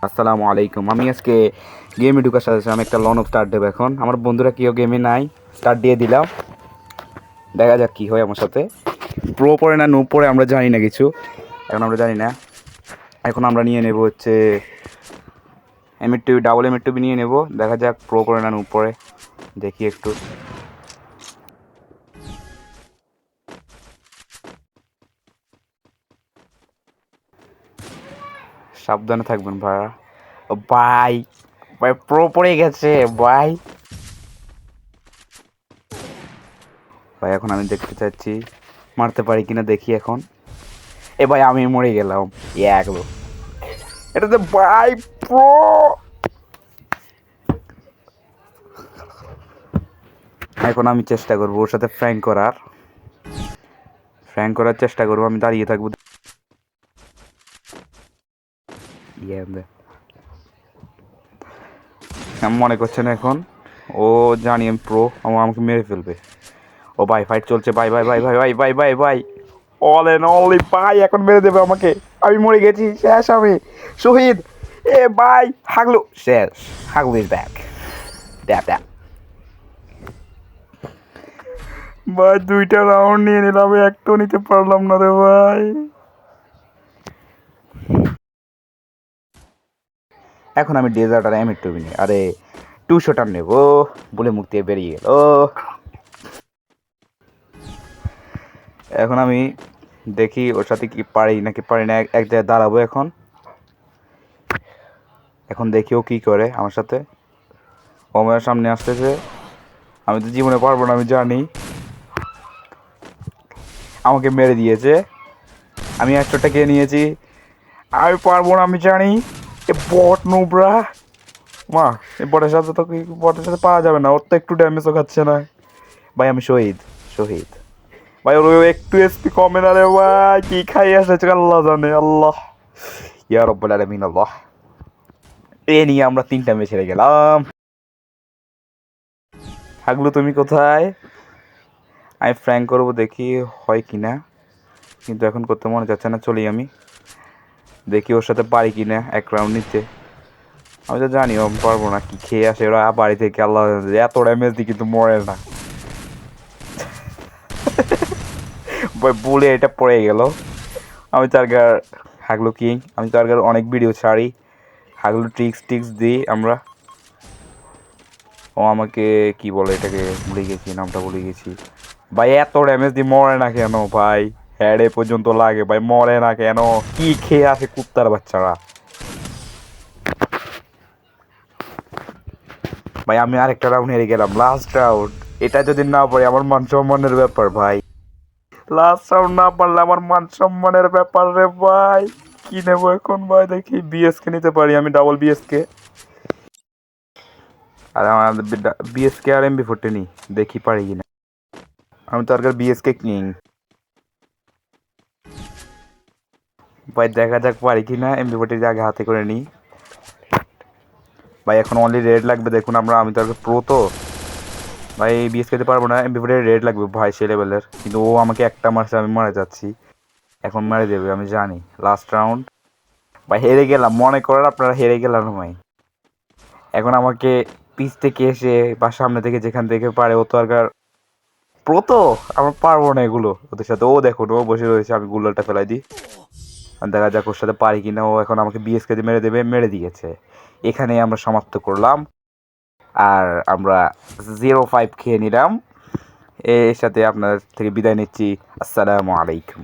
আসসালামু আলাইকুম। আমি আজকে গেমে ঢুকার সাথে সাথে আমি একটা লন অফ স্টার্ট দেবো। এখন আমার বন্ধুরা কেউ গেমে নাই, স্টার্ট দিয়ে দিলাম। দেখা যাক কী হয় আমার সাথে। প্রো পড়ে না নো পড়ে আমরা জানি না কিছু, এখন আমরা জানি না। এখন আমরা নিয়ে নেব হচ্ছে M82 ডাবল M82 নিয়ে নেব। দেখা যাক প্রো পড়ে না নো পড়ে, দেখি একটু। সাবধানে থাকবেন ভাইয়া। ও ভাই, ভাই প্রো পড়ে গেছে ভাই। ভাই এখন আমি দেখতে চাচ্ছি মারতে পারি কিনা, দেখি এখন। এ ভাই আমি মরে গেলাম। একলো এটা তো ভাই প্রো। এখন আমি চেষ্টা করবো ওর সাথে ফ্র্যাঙ্ক করার চেষ্টা করবো। আমি দাঁড়িয়ে থাকবো। আমি মনে করছেন এখন ও জানি আমি প্রো, আমাকে মেরে ফেলবে। ও ভাই ফাইট চলছে ভাই ভাই ভাই ভাই ভাই ভাই ভাই ভাই অল এন্ড অনলি ভাই, এখন মেরে দেবে আমাকে। আমি মরে গেছি, শেষ আমি শহীদ। এ ভাই হাগলু শেষ। হাগলু ইজ ব্যাক। ড্যাপ ড্যাপ ভাই, 2টা রাউন্ড নিয়ে নিলাম, একটাও নিতে পারলাম না রে ভাই। এখন আমি ডেজার্ট আর M82 নিই। আরে 200 টান নেবো বলে মুখ দিয়ে বেরিয়ে গেল। এখন আমি দেখি ওর সাথে কি পারি নাকি পারি না। এক জায়গায় দাঁড়াবো এখন। এখন দেখি ও কী করে আমার সাথে। ও আমার সামনে আসতেছে। আমি তো জীবনে পারবো না, আমি জানি। আমাকে মেরে দিয়েছে। আমি একশোটা খেয়ে নিয়েছি। আমি পারবো না, আমি জানি। এ বট নোবরা মা, এই বটের সাথে তো বটের সাথে পাওয়া যাবে না, ওর তো একটু ড্যামেজও খাচ্ছে না। ভাই আমি শহীদ শহীদ। ভাই ওর একটু এসপি কমে না রে ভাই, কি খাই এসেছে আল্লাহ জানে। আল্লাহ ইয়া রব্বুল আলামিন আল্লাহ। এ নিয়ে আমরা 3টা ম্যাচ হেরে গেলাম। হাগলু তুমি কোথায়? আমি ফ্র্যাঙ্ক করবো, দেখি হয় কি না। কিন্তু এখন করতে মনে যাচ্ছে না, চলি আমি। দেখি ওর সাথে পারি কি না এক রাউন্ড নিতে। আমি তো জানি ও পারবো না, কি খেয়ে আসে ওরা বাড়ি থেকে আল্লাহ। এত ড্যামেজ দিই কিন্তু মরে না ভাই, বলে এটা পড়ে গেল। আমি চার্গার হাগলু কিং, আমি চার্গার অনেক ভিডিও ছাড়ি, হাগলু ট্রিক্স দিই আমরা। ও আমাকে কি বলে এটাকে, ভুলে গেছি নামটা, ভুলে গেছি ভাই। এত ড্যামেজ দিয়ে মরে না কেন ভাই? হেডে পর্যন্ত লাগে ভাই, মরে না কেন? কি খেয়ে আসে কুত্তার বাচ্চারা ভাই। আমি আরেকটা রাউন্ড হেরে গেলাম, লাস্ট রাউন্ড। এটা যদি না পারি আমার মান সম্মানের ব্যাপার ভাই। লাস্ট রাউন্ড না পারলে আমার মান সম্মানের ব্যাপার রে ভাই। কি নেবো এখন ভাই? দেখি বিএসকে নিতে পারি আমি, ডাবল বিএসকে। আর আমার বিএসকে আর MP40 নি, দেখি পারি কিনা। আমি তো আর বিএসকে কিং ভাই, দেখা যাক পারি কিনা। MP40 আগে হাতে করে নিই ভাই। এখন অনলি রেড লাগবে দেখুন। আমি তো আর প্রো তো ভাই, বিএস খেতে পারবো না। MP40 রেড লাগবে ভাই সে লেভেলের। কিন্তু ও আমাকে একটা মারছে, আমি মারা যাচ্ছি। এখন মারে দেবে আমি জানি। লাস্ট রাউন্ড ভাই, হেরে গেলাম। মনে করেন আপনারা হেরে গেলাম ভাই। এখন আমাকে পিছ থেকে এসে বা সামনে থেকে যেখান থেকে পারে, ও তো আর প্রো তো, আমার পারবো না এগুলো ওদের সাথে। ও দেখুন ও বসে রয়েছে, আমি গুলারটা ফেলাই দিই। দেখা যাক ওর সাথে পারি কিনা। ও এখন আমাকে বিএসকে দিয়ে মেরে দেবে, মেরে দিয়েছে। এখানেই আমরা সমাপ্ত করলাম। আর আমরা 0-5 খেয়ে নিলাম। এর সাথে আপনার থেকে বিদায় নিচ্ছি। আসসালামু আলাইকুম।